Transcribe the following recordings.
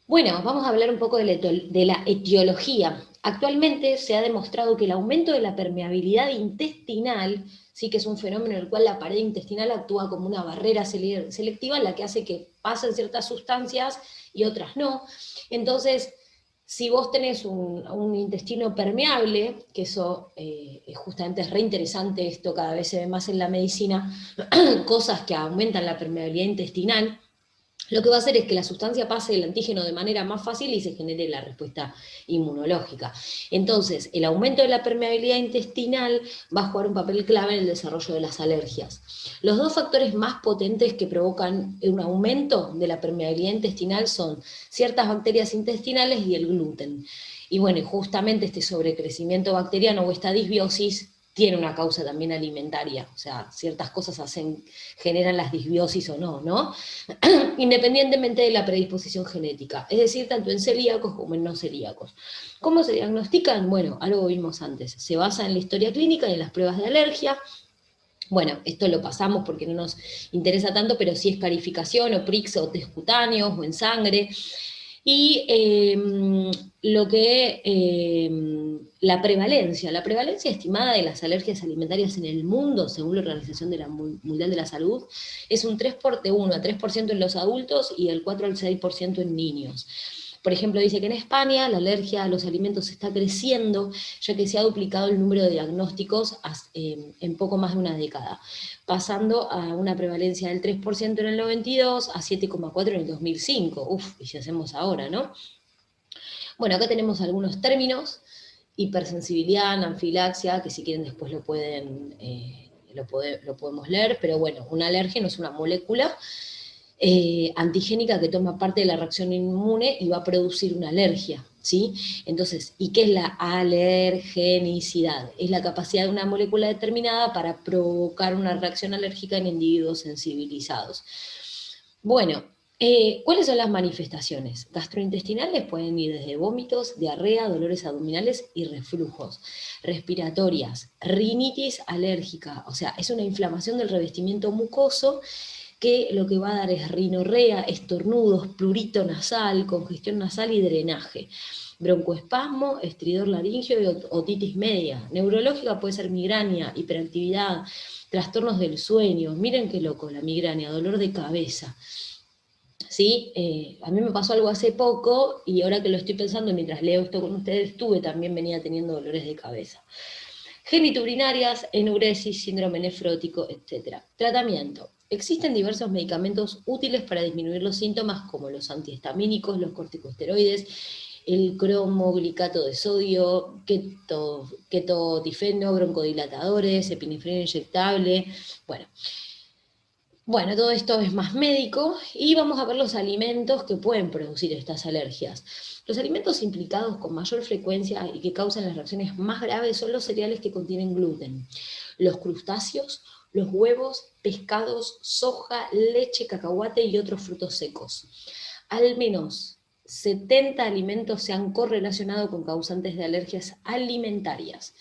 Bueno, vamos a hablar un poco de la etiología. Actualmente se ha demostrado que el aumento de la permeabilidad intestinal, sí que es un fenómeno en el cual la pared intestinal actúa como una barrera selectiva, en la que hace que pasen ciertas sustancias y otras no. Entonces, si vos tenés un intestino permeable, que eso justamente es re interesante, esto cada vez se ve más en la medicina, cosas que aumentan la permeabilidad intestinal, lo que va a hacer es que la sustancia pase el antígeno de manera más fácil y se genere la respuesta inmunológica. Entonces, el aumento de la permeabilidad intestinal va a jugar un papel clave en el desarrollo de las alergias. Los dos factores más potentes que provocan un aumento de la permeabilidad intestinal son ciertas bacterias intestinales y el gluten. Y bueno, justamente este sobrecrecimiento bacteriano o esta disbiosis tiene una causa también alimentaria, o sea, ciertas cosas generan las disbiosis o no, ¿no? Independientemente de la predisposición genética, es decir, tanto en celíacos como en no celíacos. ¿Cómo se diagnostican? Bueno, algo vimos antes, se basa en la historia clínica y en las pruebas de alergia. Bueno, esto lo pasamos porque no nos interesa tanto, pero sí es carificación o prix o test cutáneos o en sangre. Y lo que la prevalencia estimada de las alergias alimentarias en el mundo, según la Organización Mundial de la Salud, es un 1 a 3% en los adultos y el 4 al 6% en niños. Por ejemplo, dice que en España la alergia a los alimentos está creciendo, ya que se ha duplicado el número de diagnósticos en poco más de una década, pasando a una prevalencia del 3% en el 92 a 7,4% en el 2005. Uf, y si hacemos ahora, ¿no? Bueno, acá tenemos algunos términos: hipersensibilidad, anfilaxia, que si quieren después lo podemos leer, pero bueno, un alérgeno es una molécula antigénica que toma parte de la reacción inmune y va a producir una alergia, ¿sí? Entonces, ¿y qué es la alergenicidad? Es la capacidad de una molécula determinada para provocar una reacción alérgica en individuos sensibilizados. Bueno, ¿cuáles son las manifestaciones? Gastrointestinales pueden ir desde vómitos, diarrea, dolores abdominales y reflujos. Respiratorias, rinitis alérgica, o sea, es una inflamación del revestimiento mucoso que lo que va a dar es rinorrea, estornudos, prurito nasal, congestión nasal y drenaje. Broncoespasmo, estridor laringio y otitis media. Neurológica puede ser migraña, hiperactividad, trastornos del sueño. Miren qué loco la migraña, dolor de cabeza. ¿Sí? A mí me pasó algo hace poco y ahora que lo estoy pensando mientras leo esto con ustedes, también venía teniendo dolores de cabeza. Geniturinarias, enuresis, síndrome nefrótico, etc. Tratamiento. Existen diversos medicamentos útiles para disminuir los síntomas, como los antihistamínicos, los corticosteroides, el cromoglicato de sodio, ketotifeno, broncodilatadores, epinefrina inyectable. Bueno, todo esto es más médico y vamos a ver los alimentos que pueden producir estas alergias. Los alimentos implicados con mayor frecuencia y que causan las reacciones más graves son los cereales que contienen gluten, los crustáceos, los huevos, pescados, soja, leche, cacahuate y otros frutos secos. Al menos 70 alimentos se han correlacionado con causantes de alergias alimentarias.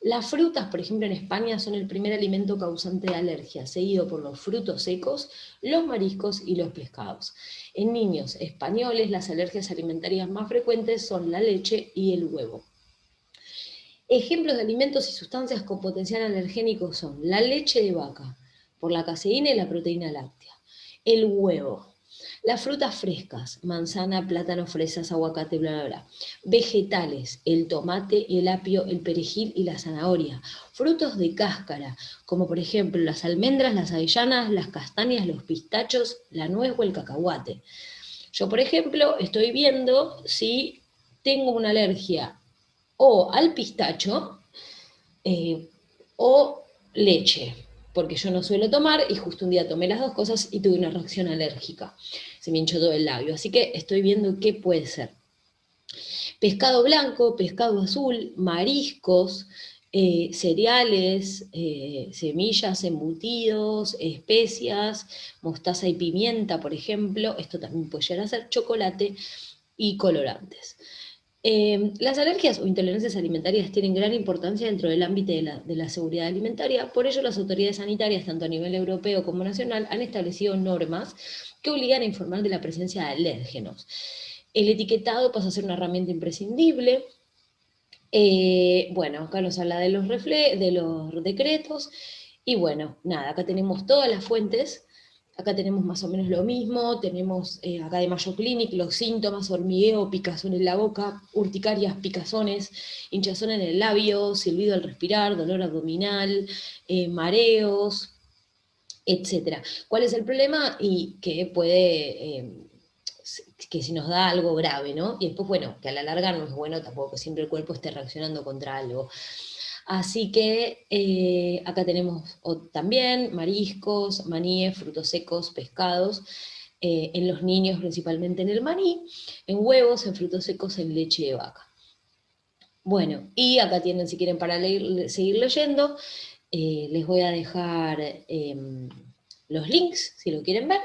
Las frutas, por ejemplo, en España son el primer alimento causante de alergia, seguido por los frutos secos, los mariscos y los pescados. En niños españoles, las alergias alimentarias más frecuentes son la leche y el huevo. Ejemplos de alimentos y sustancias con potencial alergénico son la leche de vaca, por la caseína y la proteína láctea, el huevo, las frutas frescas, manzana, plátano, fresas, aguacate, bla, bla, bla. Vegetales, el tomate, el apio, el perejil y la zanahoria. Frutos de cáscara, como por ejemplo las almendras, las avellanas, las castañas, los pistachos, la nuez o el cacahuate. Yo, por ejemplo, estoy viendo si tengo una alergia o al pistacho o leche, porque yo no suelo tomar y justo un día tomé las dos cosas y tuve una reacción alérgica. Se me hinchó todo el labio, así que estoy viendo qué puede ser. Pescado blanco, pescado azul, mariscos, cereales, semillas, embutidos, especias, mostaza y pimienta, por ejemplo. Esto también puede llegar a ser chocolate y colorantes. Las alergias o intolerancias alimentarias tienen gran importancia dentro del ámbito de la seguridad alimentaria, por ello las autoridades sanitarias, tanto a nivel europeo como nacional, han establecido normas que obligan a informar de la presencia de alérgenos. El etiquetado pasa a ser una herramienta imprescindible. Bueno, acá nos habla de los decretos, y bueno, nada, acá tenemos todas las fuentes. Acá tenemos más o menos lo mismo, tenemos acá de Mayo Clinic los síntomas: hormigueo, picazón en la boca, urticarias, picazones, hinchazón en el labio, silbido al respirar, dolor abdominal, mareos, etcétera. ¿Cuál es el problema? Y que que si nos da algo grave, ¿no? Y después, bueno, que a la larga no es bueno tampoco que siempre el cuerpo esté reaccionando contra algo. Así que acá tenemos también mariscos, maníes, frutos secos, pescados, en los niños principalmente en el maní, en huevos, en frutos secos, en leche de vaca. Bueno, y acá tienen, si quieren para seguir leyendo, les voy a dejar los links, si lo quieren ver,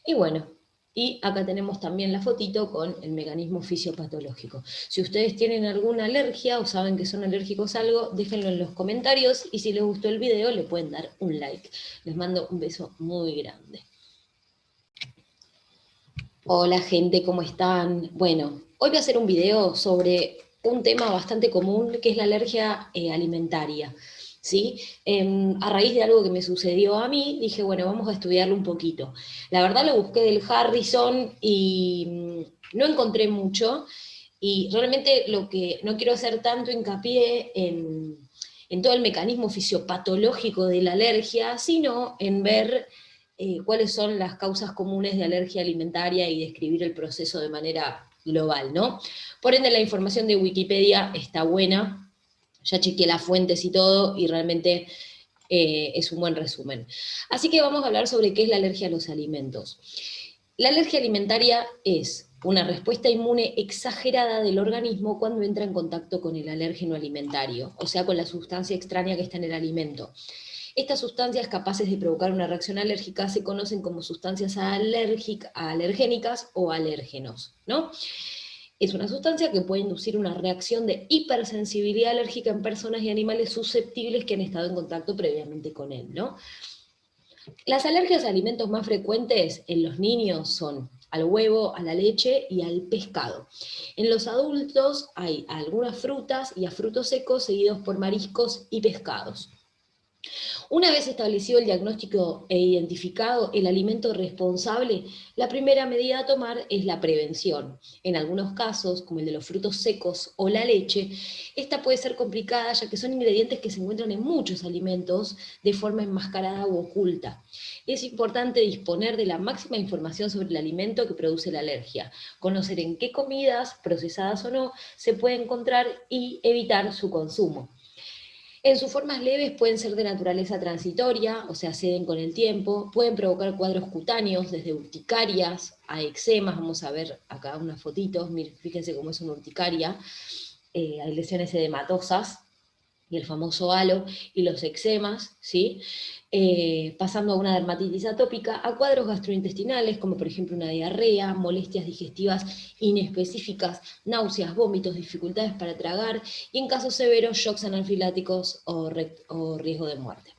y bueno, y acá tenemos también la fotito con el mecanismo fisiopatológico. Si ustedes tienen alguna alergia o saben que son alérgicos a algo, déjenlo en los comentarios, y si les gustó el video le pueden dar un like. Les mando un beso muy grande. Hola gente, ¿cómo están? Bueno, hoy voy a hacer un video sobre un tema bastante común, que es la alergia alimentaria, ¿sí? A raíz de algo que me sucedió a mí, dije, bueno, vamos a estudiarlo un poquito. La verdad lo busqué del Harrison y no encontré mucho, y realmente lo que no quiero hacer tanto hincapié en todo el mecanismo fisiopatológico de la alergia, sino en ver cuáles son las causas comunes de alergia alimentaria y describir el proceso de manera global, ¿no? Por ende, la información de Wikipedia está buena, ya chequeé las fuentes y todo, y realmente es un buen resumen. Así que vamos a hablar sobre qué es la alergia a los alimentos. La alergia alimentaria es una respuesta inmune exagerada del organismo cuando entra en contacto con el alérgeno alimentario, o sea, con la sustancia extraña que está en el alimento. Estas sustancias capaces de provocar una reacción alérgica se conocen como sustancias alergénicas o alérgenos, ¿no? Es una sustancia que puede inducir una reacción de hipersensibilidad alérgica en personas y animales susceptibles que han estado en contacto previamente con él, ¿no? Las alergias a alimentos más frecuentes en los niños son al huevo, a la leche y al pescado. En los adultos hay a algunas frutas y a frutos secos, seguidos por mariscos y pescados. Una vez establecido el diagnóstico e identificado el alimento responsable, la primera medida a tomar es la prevención. En algunos casos, como el de los frutos secos o la leche, esta puede ser complicada, ya que son ingredientes que se encuentran en muchos alimentos de forma enmascarada u oculta. Es importante disponer de la máxima información sobre el alimento que produce la alergia, conocer en qué comidas, procesadas o no, se puede encontrar y evitar su consumo. En sus formas leves pueden ser de naturaleza transitoria, o sea, ceden con el tiempo, pueden provocar cuadros cutáneos, desde urticarias a eczemas. Vamos a ver acá unas fotitos, miren, fíjense cómo es una urticaria, hay lesiones edematosas, y el famoso halo, y los eczemas, ¿sí? Pasando a una dermatitis atópica, a cuadros gastrointestinales, como por ejemplo una diarrea, molestias digestivas inespecíficas, náuseas, vómitos, dificultades para tragar, y en casos severos, shocks anafiláticos o riesgo de muerte.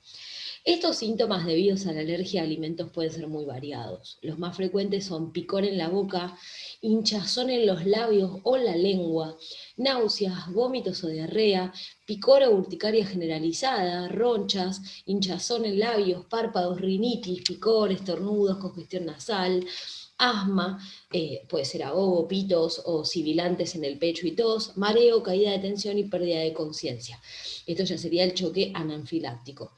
Estos síntomas debidos a la alergia a alimentos pueden ser muy variados. Los más frecuentes son picor en la boca, hinchazón en los labios o la lengua, náuseas, vómitos o diarrea, picor o urticaria generalizada, ronchas, hinchazón en labios, párpados, rinitis, picor, estornudos, congestión nasal, asma, puede ser ahogo, pitos o sibilantes en el pecho y tos, mareo, caída de tensión y pérdida de conciencia. Esto ya sería el choque anafiláctico.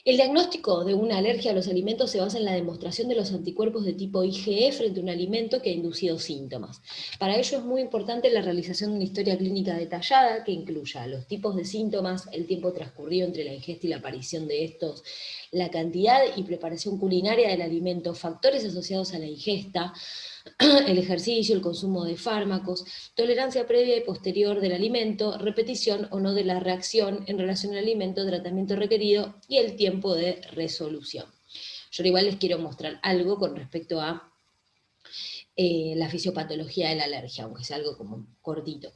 El diagnóstico de una alergia a los alimentos se basa en la demostración de los anticuerpos de tipo IgE frente a un alimento que ha inducido síntomas. Para ello es muy importante la realización de una historia clínica detallada que incluya los tipos de síntomas, el tiempo transcurrido entre la ingesta y la aparición de estos, la cantidad y preparación culinaria del alimento, factores asociados a la ingesta, el ejercicio, el consumo de fármacos, tolerancia previa y posterior del alimento, repetición o no de la reacción en relación al alimento, tratamiento requerido y el tiempo de resolución. Yo igual les quiero mostrar algo con respecto a la fisiopatología de la alergia, aunque sea algo como cortito.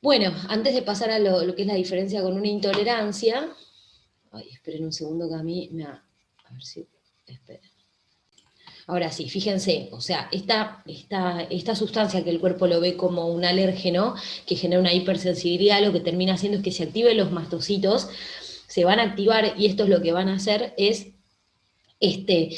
Bueno, antes de pasar a lo que es la diferencia con una intolerancia, ay, esperen un segundo que a mí me... A ver si... Esperen. Ahora sí, fíjense, o sea, esta sustancia que el cuerpo lo ve como un alérgeno, que genera una hipersensibilidad, lo que termina haciendo es que se activen los mastocitos, se van a activar y esto es lo que van a hacer es este,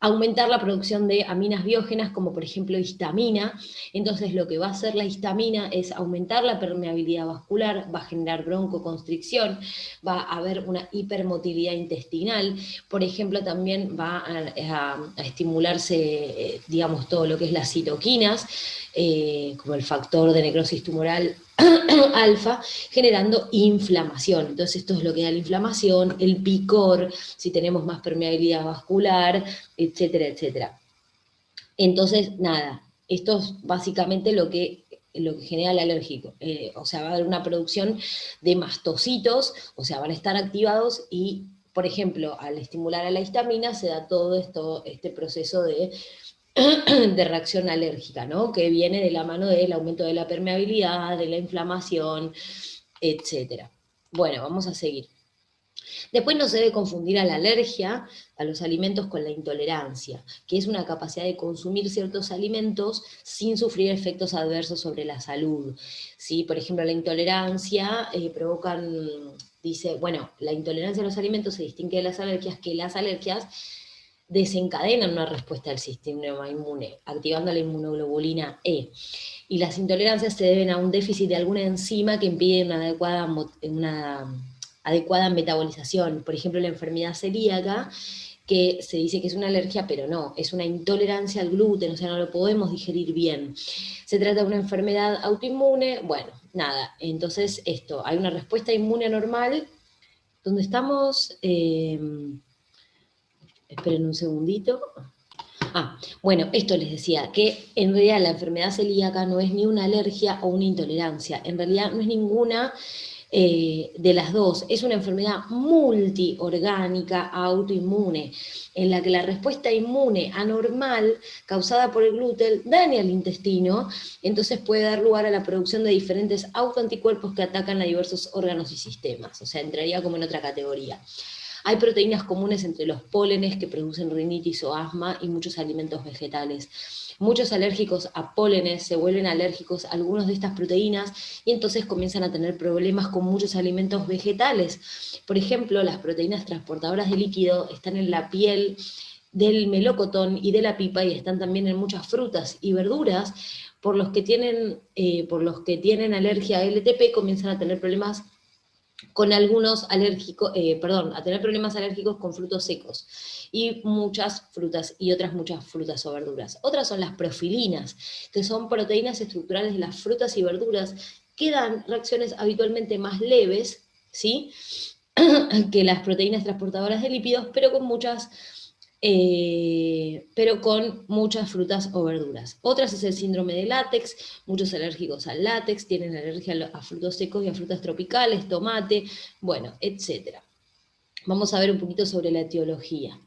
aumentar la producción de aminas biógenas, como por ejemplo histamina. Entonces lo que va a hacer la histamina es aumentar la permeabilidad vascular, va a generar broncoconstricción, va a haber una hipermotilidad intestinal, por ejemplo también va a estimularse, digamos, todo lo que es las citoquinas, como el factor de necrosis tumoral alfa, generando inflamación. Entonces esto es lo que da la inflamación, el picor, si tenemos más permeabilidad vascular, etcétera, etcétera. Entonces, nada, esto es básicamente lo que genera el alérgico. O sea, va a haber una producción de mastocitos, o sea, van a estar activados y, por ejemplo, al estimular a la histamina se da todo este proceso de reacción alérgica, ¿no? Que viene de la mano del aumento de la permeabilidad, de la inflamación, etcétera. Bueno, vamos a seguir. Después no se debe confundir a la alergia a los alimentos con la intolerancia, que es una capacidad de consumir ciertos alimentos sin sufrir efectos adversos sobre la salud. ¿Sí? Por ejemplo, la intolerancia dice, bueno, la intolerancia a los alimentos se distingue de las alergias, que las alergias desencadenan una respuesta del sistema inmune, activando la inmunoglobulina E. Y las intolerancias se deben a un déficit de alguna enzima que impide una adecuada metabolización. Por ejemplo, la enfermedad celíaca, que se dice que es una alergia, pero no, es una intolerancia al gluten, o sea, no lo podemos digerir bien. Se trata de una enfermedad autoinmune, bueno, nada, entonces hay una respuesta inmune anormal, donde estamos, esperen un segundito. Bueno, esto les decía, que en realidad la enfermedad celíaca no es ni una alergia o una intolerancia, en realidad no es ninguna de las dos, es una enfermedad multiorgánica autoinmune, en la que la respuesta inmune anormal causada por el gluten daña el intestino, entonces puede dar lugar a la producción de diferentes autoanticuerpos que atacan a diversos órganos y sistemas, o sea, entraría como en otra categoría. Hay proteínas comunes entre los pólenes que producen rinitis o asma y muchos alimentos vegetales. Muchos alérgicos a pólenes se vuelven alérgicos a algunas de estas proteínas y entonces comienzan a tener problemas con muchos alimentos vegetales. Por ejemplo, las proteínas transportadoras de líquido están en la piel del melocotón y de la pipa y están también en muchas frutas y verduras. Por los que tienen alergia a LTP comienzan a tener problemas con algunos a tener problemas alérgicos con frutos secos y muchas frutas y otras muchas frutas o verduras. Otras son las profilinas, que son proteínas estructurales de las frutas y verduras que dan reacciones habitualmente más leves, ¿sí? que las proteínas transportadoras de lípidos, pero con muchas frutas o verduras. Otras es el síndrome de látex, muchos alérgicos al látex, tienen alergia a frutos secos y a frutas tropicales, tomate, bueno, etc. Vamos a ver un poquito sobre la etiología.